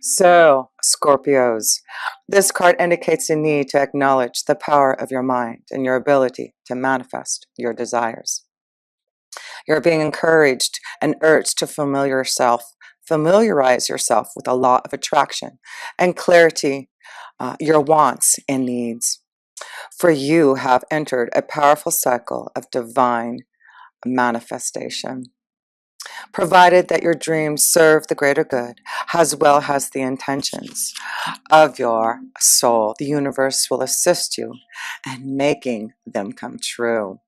So, Scorpios, this card indicates a need to acknowledge the power of your mind and your ability to manifest your desires. You're being encouraged and urged to familiarize yourself with the law of attraction and clarity your wants and needs. For you have entered a powerful cycle of divine manifestation. Provided that your dreams serve the greater good as well as the intentions of your soul, the universe will assist you in making them come true.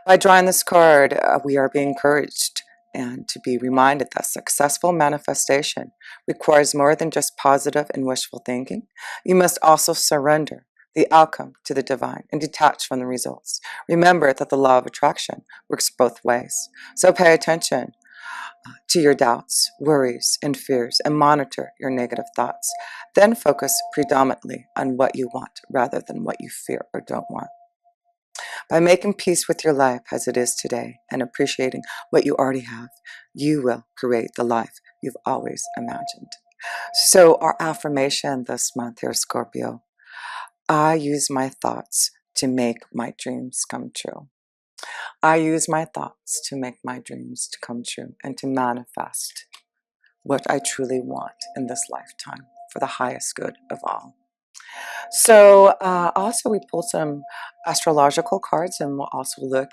By drawing this card, we are being encouraged and to be reminded that successful manifestation requires more than just positive and wishful thinking. You must also surrender the outcome to the divine and detach from the results. Remember that the law of attraction works both ways. So pay attention to your doubts, worries, and fears and monitor your negative thoughts. Then focus predominantly on what you want rather than what you fear or don't want. By making peace with your life as it is today and appreciating what you already have, you will create the life you've always imagined. So our affirmation this month here, Scorpio, I use my thoughts to make my dreams come true. I use my thoughts to make my dreams to come true and to manifest what I truly want in this lifetime for the highest good of all. So also we pulled some astrological cards, and we'll also look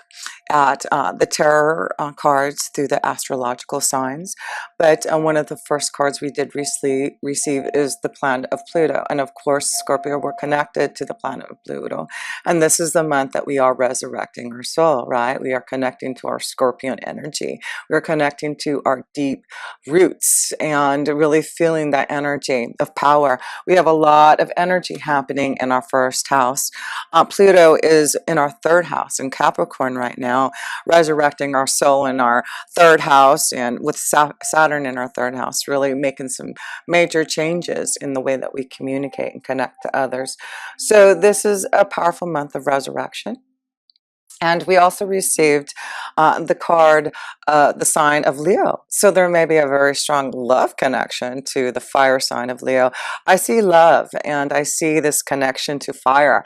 at the tarot cards through the astrological signs. But one of the first cards we did recently receive is the planet of Pluto. And of course, Scorpio, we're connected to the planet of Pluto. And this is the month that we are resurrecting our soul, right? We are connecting to our Scorpion energy. We're connecting to our deep roots and really feeling that energy of power. We have a lot of energy happening in our first house. Pluto is in our third house in Capricorn right now, resurrecting our soul in our third house, and with Saturn in our third house, really making some major changes in the way that we communicate and connect to others. So this is a powerful month of resurrection. And we also received the card, the sign of Leo. So there may be a very strong love connection to the fire sign of Leo. I see love and I see this connection to fire.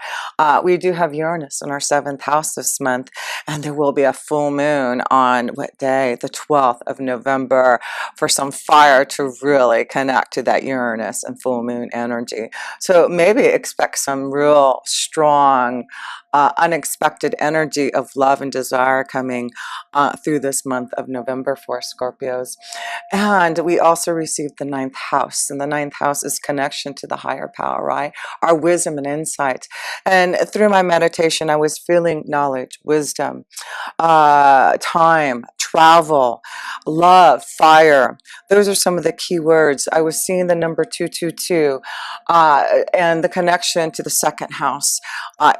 We do have Uranus in our seventh house this month, and there will be a full moon on what day? The 12th of November, for some fire to really connect to that Uranus and full moon energy. So maybe expect some real strong, unexpected energy of love and desire coming through this month of November for Scorpios. And we also received the ninth house, and the ninth house is connection to the higher power, right? Our wisdom and insight. And through my meditation, I was feeling knowledge, wisdom, time, travel, love, fire. Those are some of the key words. I was seeing the number 222, and the connection to the second house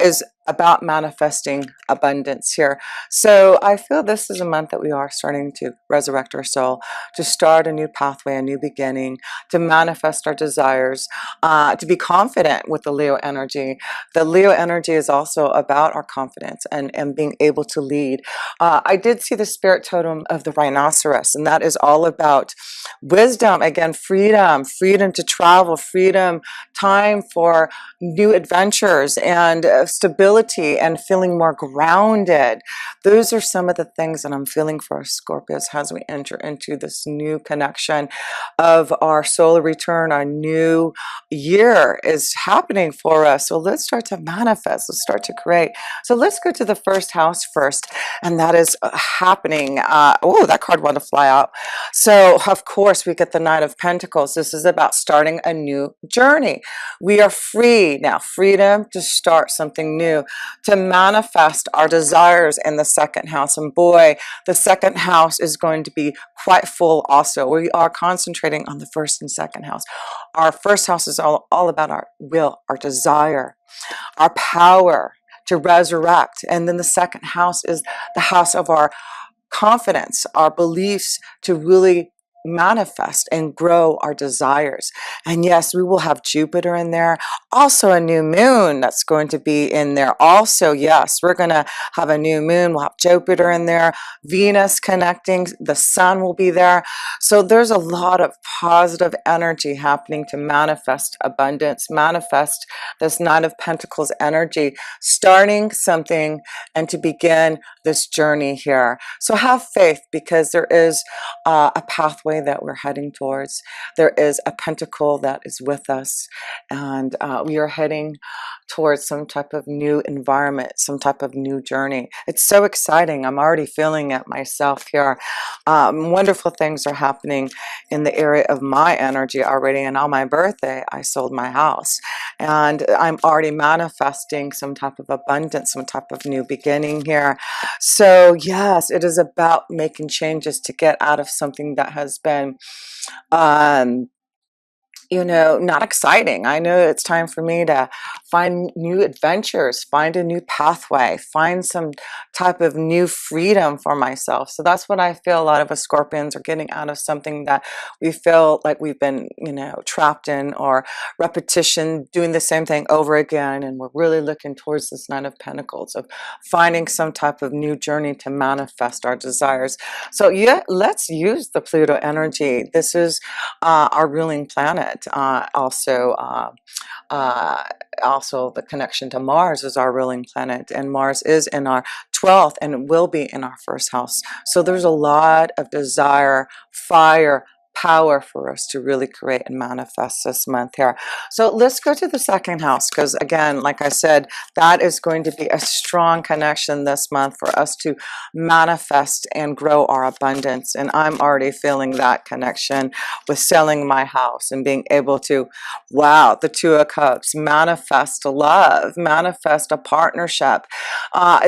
is about manifesting abundance here. So I feel this is a month that we are starting to resurrect our soul, to start a new pathway, a new beginning, to manifest our desires, to be confident with the Leo energy. The Leo energy is also about our confidence and being able to lead. I did see the spirit totem of the rhinoceros, and that is all about wisdom, again, freedom, freedom to travel, freedom, time for new adventures, and stability, and feeling more grounded. Those are some of the things that I'm feeling for Scorpios as we enter into this new connection of our solar return. Our new year is happening for us. So let's start to manifest. Let's start to create. So let's go to the first house first, and that is happening. Oh, that card wanted to fly out. So of course we get the Knight of Pentacles. This is about starting a new journey. We are free now, freedom to start something new, to manifest our desires in the second house. And boy, the second house is going to be quite full also. We are concentrating on the first and second house. Our first house is all about our will, our desire, our power to resurrect. And then the second house is the house of our confidence, our beliefs to really manifest and grow our desires. And yes, we will have Jupiter in there, also a new moon that's going to be in there. Also, yes, we're going to have a new moon. We'll have Jupiter in there, Venus connecting, the sun will be there. So there's a lot of positive energy happening to manifest abundance, manifest this Nine of Pentacles energy, starting something and to begin this journey here. So have faith, because there is a pathway that we're heading towards. There is a pentacle that is with us, and we are heading towards some type of new environment, some type of new journey. It's so exciting. I'm already feeling it myself here. Wonderful things are happening in the area of my energy already. And on my birthday, I sold my house, and I'm already manifesting some type of abundance, some type of new beginning here. So yes, it is about making changes to get out of something that has been not exciting. I know it's time for me to find new adventures, find a new pathway, find some type of new freedom for myself. So that's what I feel a lot of us Scorpions are getting out of something that we feel like we've been, trapped in, or repetition, doing the same thing over again. And we're really looking towards this Nine of Pentacles of finding some type of new journey to manifest our desires. So yeah, let's use the Pluto energy. This is our ruling planet. Also the connection to Mars is our ruling planet, and Mars is in our 12th and will be in our first house. So there's a lot of desire, fire, power for us to really create and manifest this month here. So let's go to the second house, because again, like I said, that is going to be a strong connection this month for us to manifest and grow our abundance. And I'm already feeling that connection with selling my house and being able to, wow, the Two of Cups, manifest love, manifest a partnership.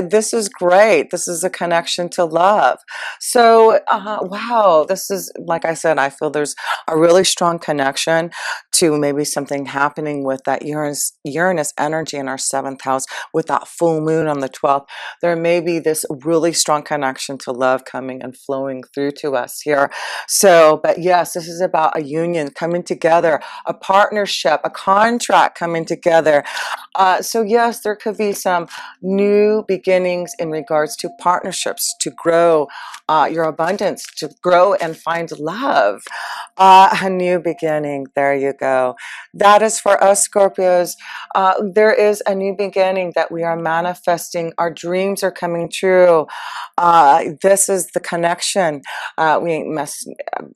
This is great. This is a connection to love. So, wow, this is, like I said, I feel there's a really strong connection to maybe something happening with that Uranus energy in our 7th house with that full moon on the 12th. There may be this really strong connection to love coming and flowing through to us here. So, but yes, this is about a union coming together, a partnership, a contract coming together. So yes, there could be some new beginnings in regards to partnerships, to grow your abundance, to grow and find love. A new beginning. There you go. That is for us Scorpios. There is a new beginning that we are manifesting. Our dreams are coming true. This is the connection. We must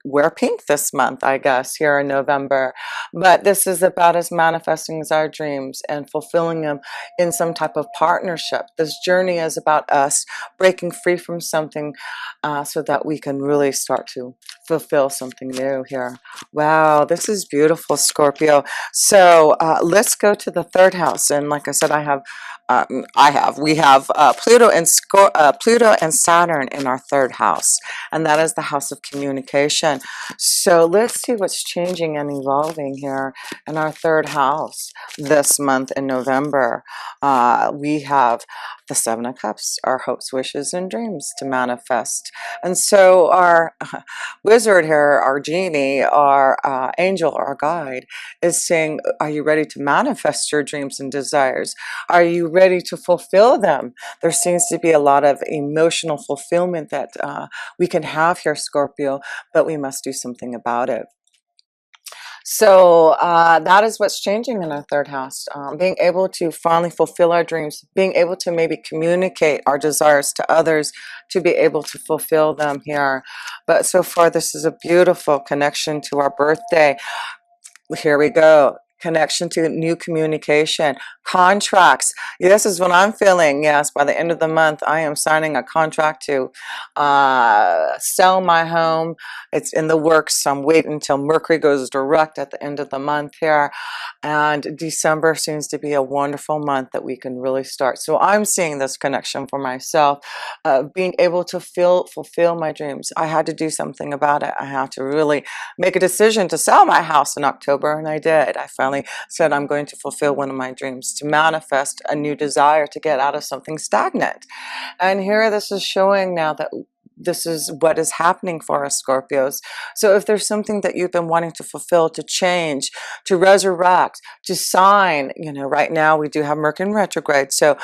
wear pink this month, I guess, here in November. But this is about us manifesting our dreams and fulfilling them in some type of partnership. This journey is about us breaking free from something so that we can really start to fulfill something new here. Wow, this is beautiful, Scorpio. So let's go to the third house. And like I said, we have Pluto and Saturn in our third house, and that is the house of communication. So let's see what's changing and evolving here in our third house this month in November. We have the Seven of Cups, our hopes, wishes, and dreams to manifest. And so our wizard here, our genie, our angel, our guide, is saying, are you ready to manifest your dreams and desires? Are you ready to fulfill them? There seems to be a lot of emotional fulfillment that we can have here, Scorpio, but we must do something about it. So that is what's changing in our third house. Being able to finally fulfill our dreams, being able to maybe communicate our desires to others to be able to fulfill them here. But so far, this is a beautiful connection to our birthday. Here we go. Connection to new communication, contracts. This is what I'm feeling. Yes, by the end of the month, I am signing a contract to sell my home. It's in the works. I'm waiting until Mercury goes direct at the end of the month here. And December seems to be a wonderful month that we can really start. So I'm seeing this connection for myself, being able to fulfill my dreams. I had to do something about it. I had to really make a decision to sell my house in October, and I did. I finally said I'm going to fulfill one of my dreams, to manifest a new desire to get out of something stagnant. And here this is showing now that this is what is happening for us Scorpios. So if there's something that you've been wanting to fulfill, to change, to resurrect, to sign, right now we do have Mercury in retrograde, so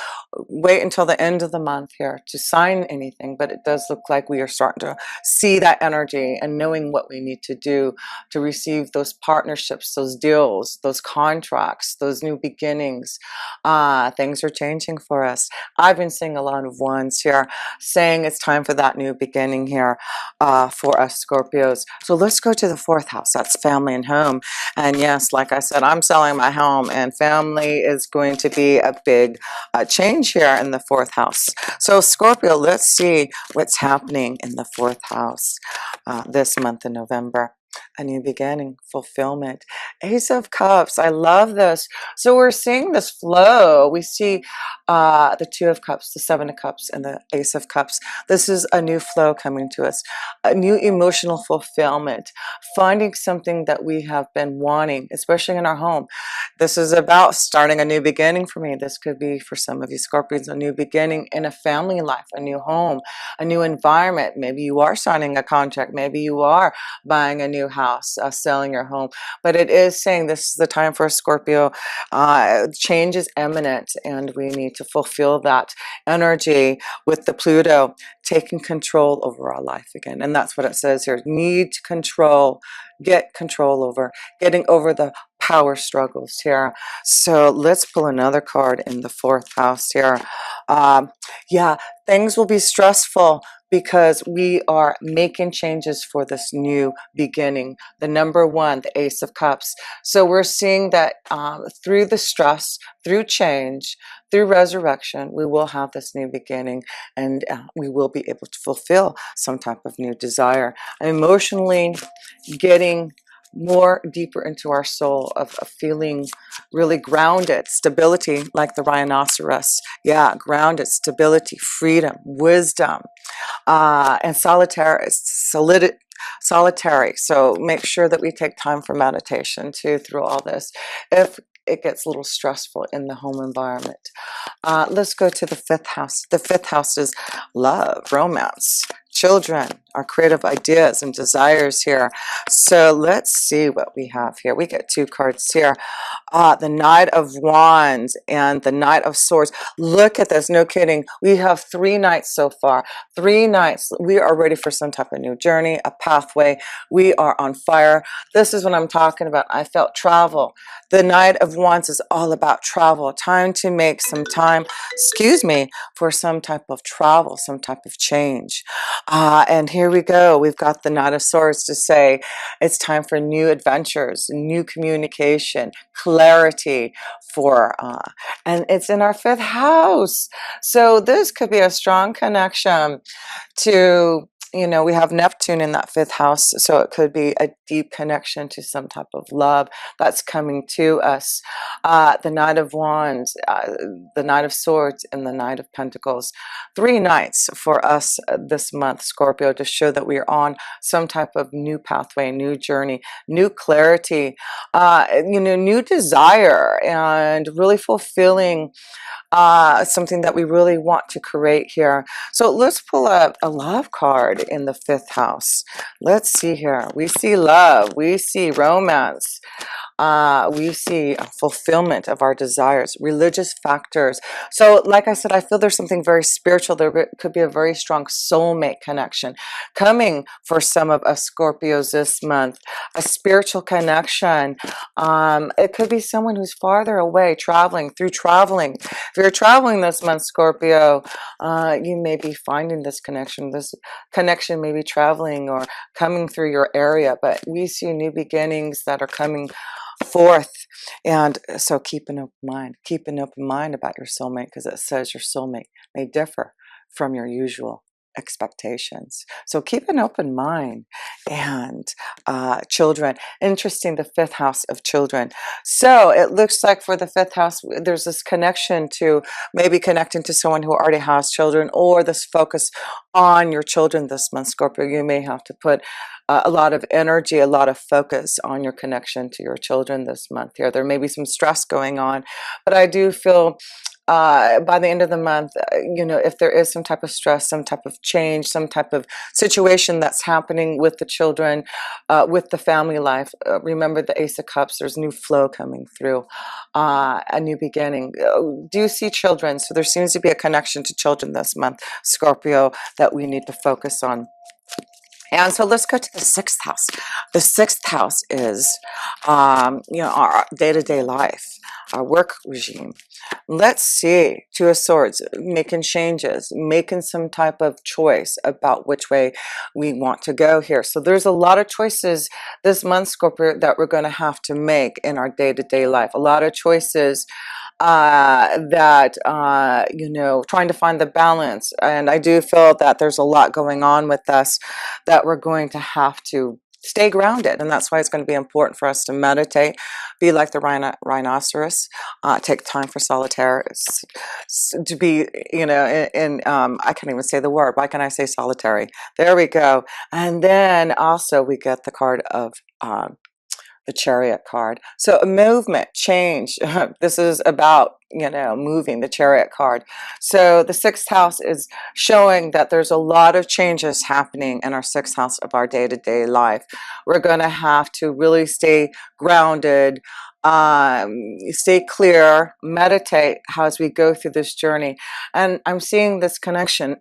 wait until the end of the month here to sign anything, but it does look like we are starting to see that energy and knowing what we need to do to receive those partnerships, those deals, those contracts, those new beginnings. Things are changing for us. I've been seeing a lot of ones here saying it's time for that new beginning here for us Scorpios. So let's go to the fourth house. That's family and home. And yes, like I said, I'm selling my home, and family is going to be a big change here in the fourth house. So Scorpio, let's see what's happening in the fourth house this month in November. A new beginning, fulfillment. Ace of Cups. I love this. So we're seeing this flow. We see the Two of Cups, the Seven of Cups, and the Ace of Cups. This is a new flow coming to us, a new emotional fulfillment, finding something that we have been wanting, especially in our home. This is about starting a new beginning for me. This could be for some of you Scorpions, a new beginning in a family life, a new home, a new environment. Maybe you are signing a contract. Maybe you are buying a new house, selling your home. But it is saying this is the time for a Scorpio. Change is imminent, and we need to fulfill that energy with the Pluto taking control over our life again. And that's what it says here. Need to control, get control over, getting over the power struggles here. So let's pull another card in the fourth house here. Yeah, things will be stressful because we are making changes for this new beginning. The number one, the Ace of Cups. So we're seeing that through the stress, through change, through resurrection, we will have this new beginning, and we will be able to fulfill some type of new desire. Emotionally getting more deeper into our soul of feeling really grounded, stability, like the rhinoceros. Yeah, grounded, stability, freedom, wisdom, and solitary. So make sure that we take time for meditation too through all this, if it gets a little stressful in the home environment. Let's go to the fifth house. The fifth house is love, romance, children, our creative ideas and desires here. So let's see what we have here. We get two cards here. The Knight of Wands and the Knight of Swords. Look at this, no kidding. We have 3 nights so far. 3 nights. We are ready for some type of new journey, a pathway. We are on fire. This is what I'm talking about. I felt travel. The Knight of Wands is all about travel. Time to make some time, excuse me, for some type of travel, some type of change. And here we go. We've got the Knight of Swords to say it's time for new adventures, new communication, clarity and it's in our fifth house. So this could be a strong connection to, we have Neptune in that fifth house, so it could be a deep connection to some type of love that's coming to us. The Knight of Wands, the Knight of Swords, and the Knight of Pentacles. 3 nights for us this month, Scorpio, to show that we are on some type of new pathway, new journey, new clarity, new desire, and really fulfilling something that we really want to create here. So let's pull up a love card in the fifth house. Let's see here. We see love. We see romance. We see a fulfillment of our desires, religious factors. So like I said, I feel there's something very spiritual. There could be a very strong soulmate connection coming for some of us Scorpios this month, a spiritual connection. It could be someone who's farther away, traveling. If you're traveling this month, Scorpio, you may be finding this connection. This connection may be traveling or coming through your area, but we see new beginnings that are coming forth. And so keep an open mind about your soulmate, because it says your soulmate may differ from your usual expectations. So keep an open mind. And children, interesting, the fifth house of children. So it looks like for the fifth house, there's this connection to maybe connecting to someone who already has children, or this focus on your children this month, Scorpio. You may have to put a lot of energy, a lot of focus on your connection to your children this month here. There may be some stress going on, but I do feel by the end of the month, if there is some type of stress, some type of change, some type of situation that's happening with the children, with the family life, remember the Ace of Cups, there's new flow coming through, a new beginning. Do you see children? So there seems to be a connection to children this month, Scorpio, that we need to focus on. And so let's go to the sixth house. The sixth house is, our day-to-day life, our work regime. Let's see, Two of Swords, making changes, making some type of choice about which way we want to go here. So there's a lot of choices this month, Scorpio, that we're going to have to make in our day-to-day life. A lot of choices that trying to find the balance. And I do feel that there's a lot going on with us that we're going to have to stay grounded, and that's why it's going to be important for us to meditate, be like the rhinoceros, take time for solitaire, to be, I can't even say the word. Why can't I say solitary? There we go. And then also we get the card of the Chariot card. So a movement, change. This is about, moving, the Chariot card. So the sixth house is showing that there's a lot of changes happening in our sixth house of our day-to-day life. We're going to have to really stay grounded, stay clear, meditate as we go through this journey. And I'm seeing this connection,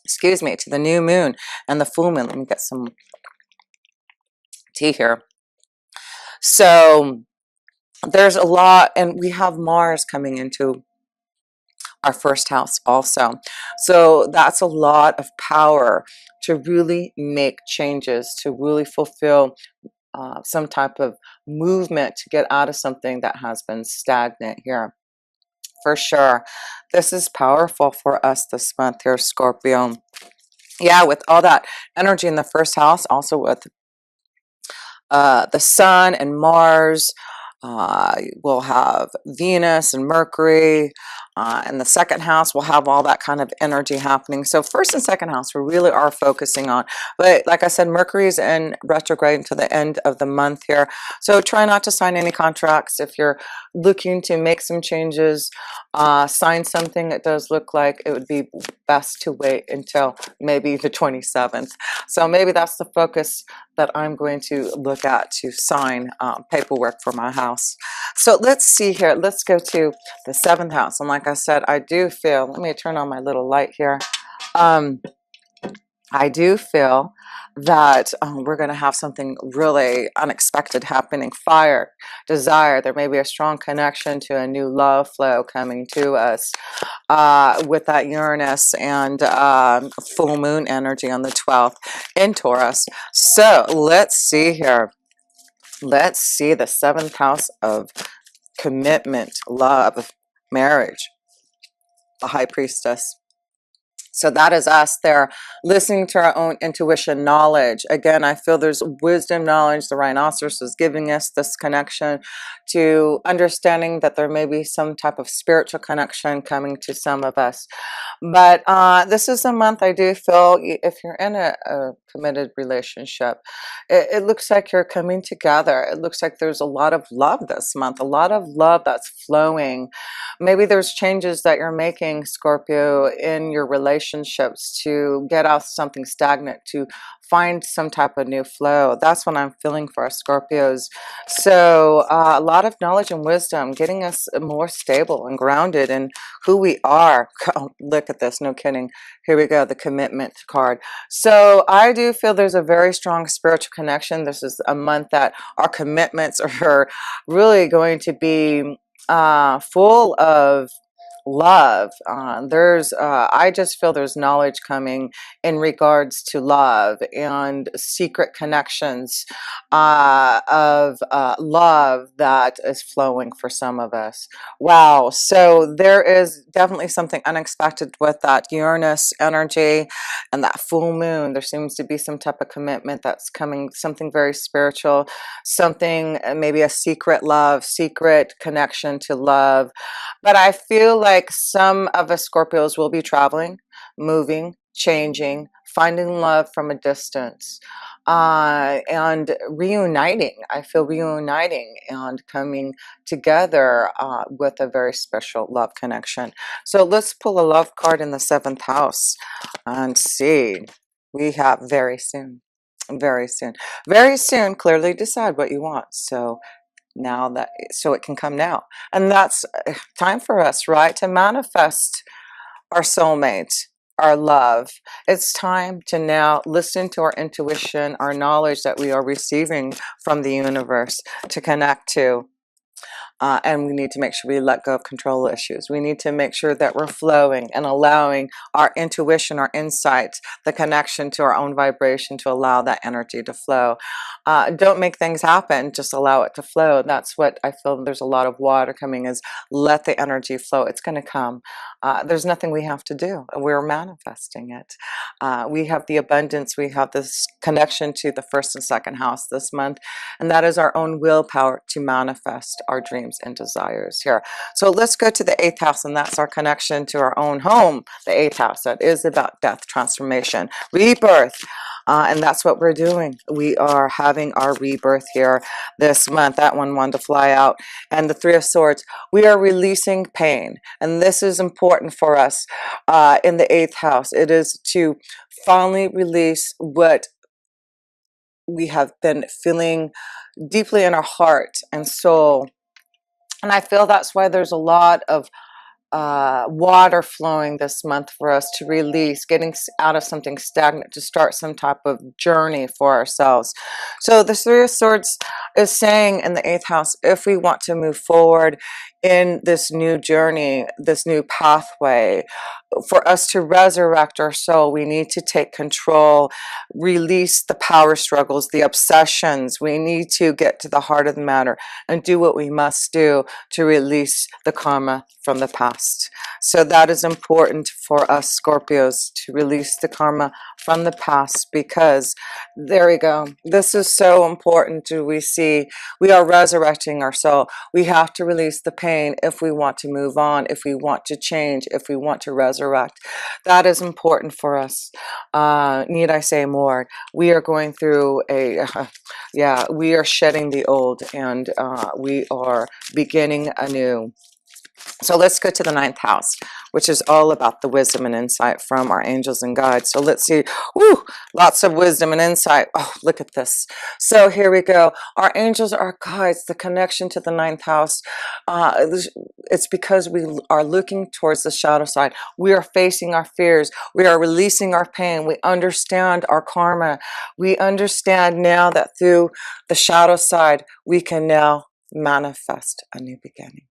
excuse me, to the new moon and the full moon. Let me get some tea here. So there's a lot, and we have Mars coming into our first house also. So that's a lot of power to really make changes, to really fulfill some type of movement to get out of something that has been stagnant here. For sure. This is powerful for us this month here, Scorpio. Yeah, with all that energy in the first house, also with the Sun and Mars. We'll have Venus and Mercury. In the second house, we'll have all that kind of energy happening. So first and second house, we really are focusing on. But like I said, Mercury is in retrograde until the end of the month here. So try not to sign any contracts. If you're looking to make some changes, sign something, it does look like it would be best to wait until maybe the 27th. So maybe that's the focus that I'm going to look at to sign paperwork for my house. So let's see here. Let's go to the seventh house. And like I said, I do feel, let me turn on my little light here. I do feel that we're going to have something really unexpected happening. Fire, desire. There may be a strong connection to a new love flow coming to us with that Uranus and full moon energy on the 12th in Taurus. So let's see here. Let's see the seventh house of commitment, love, marriage, the High Priestess. So that is us there, listening to our own intuition, knowledge. Again, I feel there's wisdom, knowledge. The rhinoceros is giving us this connection to understanding that there may be some type of spiritual connection coming to some of us. But this is a month I do feel, if you're in a committed relationship, it looks like you're coming together. It looks like there's a lot of love this month, a lot of love that's flowing. Maybe there's changes that you're making, Scorpio, in your relationships to get out something stagnant, to find some type of new flow. That's what I'm feeling for us Scorpios. So a lot of knowledge and wisdom, getting us more stable and grounded in who we are. Oh, look at this, no kidding. Here we go, the commitment card. So I do feel there's a very strong spiritual connection. This is a month that our commitments are really going to be full of love. I just feel there's knowledge coming in regards to love and secret connections of love that is flowing for some of us. Wow. So there is definitely something unexpected with that Uranus energy and that full moon. There seems to be some type of commitment that's coming, something very spiritual, something, maybe a secret love, secret connection to love. But I feel like some of us Scorpios will be traveling, moving, changing, finding love from a distance, and reuniting. I feel reuniting and coming together with a very special love connection. So let's pull a love card in the 7th house and see. We have very soon, very soon, very soon. Clearly decide what you want. So now that, so it can come now. And that's time for us, right? To manifest our soulmate, our love. It's time to now listen to our intuition, our knowledge that we are receiving from the universe to connect to. And we need to make sure we let go of control issues. We need to make sure that we're flowing and allowing our intuition, our insights, the connection to our own vibration to allow that energy to flow. Don't make things happen, just allow it to flow. That's what I feel. There's a lot of water coming, is let the energy flow. It's going to come. There's nothing we have to do. We're manifesting it. We have the abundance. We have this connection to the 1st and 2nd house this month, and that is our own willpower to manifest our dreams and desires here. So let's go to the 8th house, and that's our connection to our own home. The 8th house, that is about death, transformation, rebirth. And that's what we're doing. We are having our rebirth here this month. That one wanted to fly out. And the 3 of Swords, we are releasing pain. And this is important for us in the 8th house. It is to finally release what we have been feeling deeply in our heart and soul. And I feel that's why there's a lot of water flowing this month for us to release, getting out of something stagnant, to start some type of journey for ourselves. So the 3 of Swords is saying in the 8th house, if we want to move forward in this new journey, this new pathway, for us to resurrect our soul, we need to take control, release the power struggles, the obsessions. We need to get to the heart of the matter and do what we must do to release the karma from the past. So that is important for us Scorpios, to release the karma from the past, because there we go. This is so important. Do we see we are resurrecting our soul? We have to release the pain if we want to move on, if we want to change, if we want to resurrect. That is important for us. Need I say more? We are going through a yeah, we are shedding the old, and we are beginning anew. So let's go to the 9th house, which is all about the wisdom and insight from our angels and guides. So let's see. Woo, lots of wisdom and insight. Oh, look at this. So here we go. Our angels, our guides, the connection to the 9th house. It's because we are looking towards the shadow side. We are facing our fears. We are releasing our pain. We understand our karma. We understand now that through the shadow side, we can now manifest a new beginning.